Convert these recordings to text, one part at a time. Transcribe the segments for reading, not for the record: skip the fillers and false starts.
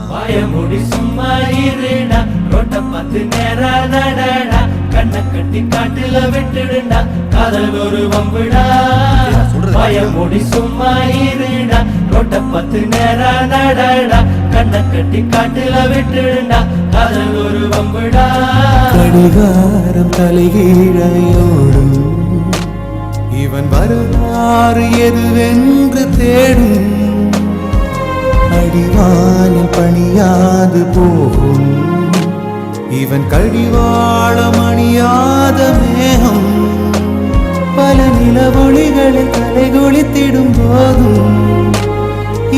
பயமுடி சும்மா இருடா ரோட்ட பார்த்து நேரா நடடா கண்ணை கட்டி காட்டுல விட்டுடுண்டா காதல் ஒரு வம்புடா பயமுடி சும்மா இருடா ரோட்ட பார்த்து நேரா நடடா கண்ணை கட்டி காட்டுல விட்டுடுண்டா காதல் ஒரு வம்புடா கடிகாரம் தலைகீழையோடும் இவன் வரலாறு எதுவென்று தேடும் அடிவானில் பணியாது போகும் இவன் கடிவாளம் அணியாத மேகம் பல நிலவொளிகளில் கலைகொளித்திடும் போதும்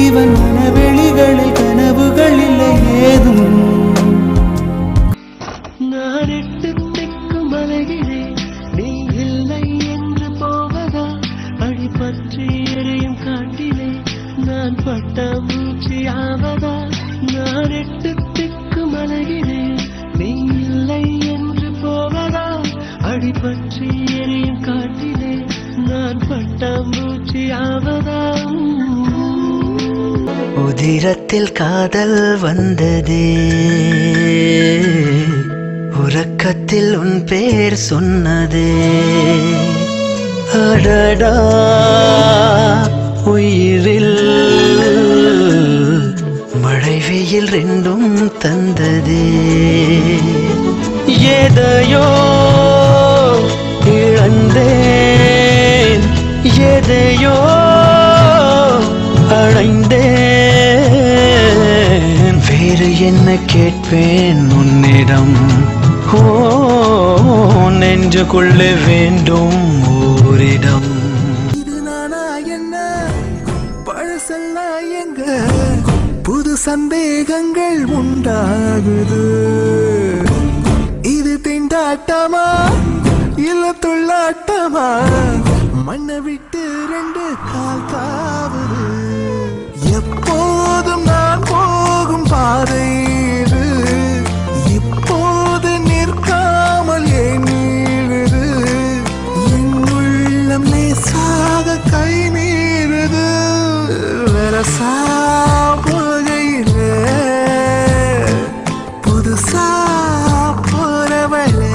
இவன் மனவெளிகளில் கனவுகள் இல்லை ஏதும் நான் எட்டு திக்கும் அலைகிறேன் நீ இல்லை என்று போவதா அடிபற்றி எறையும் காட்டிலே நான் பட்ட மூச்சு ஆவதா நான் எட்டு திக்கும் அலைகிறேன் நீ இல்லை என்று போவதா அடிபற்றி எறையும் காட்டிலே நான் பட்ட மூச்சு ஆவதா உதிரத்தில் காதல் வந்ததே உறக்கத்தில் உன் பேர் சொன்னதே அடடா உயிரில் மழை வெயில் ரெண்டும் தந்ததே எதையோ இழந்தேன் எதையோ அடைந்தேன் வேறு என்ன கேட்பேன் உன்னிடம் ஓ நெஞ்சுக்குள்ள வேண்டும் ஓரிடம் இது நானா என்ன பழசெல்லாம் எங்க புது சந்தேகங்கள் உண்டாகுது இது திண்டாட்டமா இல்ல துள்ளாட்டமா மண்ணை விட்டு ரெண்டு கால் தாவுது எப்போதும் நான் போகும் பாதை இது இப்போது நிற்காமல் ஏன் நீழுது என் உள்ளம் லேசாக கை மீறுது வெரசா போகையிலே புதுசா போறவளே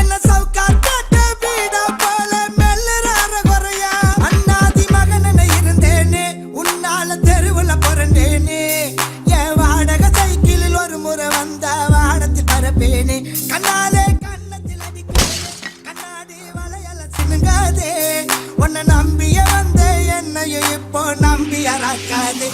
என்ன சவுக்கா கேட்ட வீடா போல மெல்லறார குறையா அண்ணாதி மகன இருந்தேனே உன்னால தெருவுல பிறந்தேனே என் வாடகை சைக்கிளில் ஒரு முறை வந்த வாடத்தில் பரப்பேனே கண்ணாலே கண்ணத்தில் அடிக்கிறேன் கண்ணாடி வளையல சினுங்காதே உன்னை நம்பிய வந்த என்னையும் இப்போ நம்பியறாக்காதே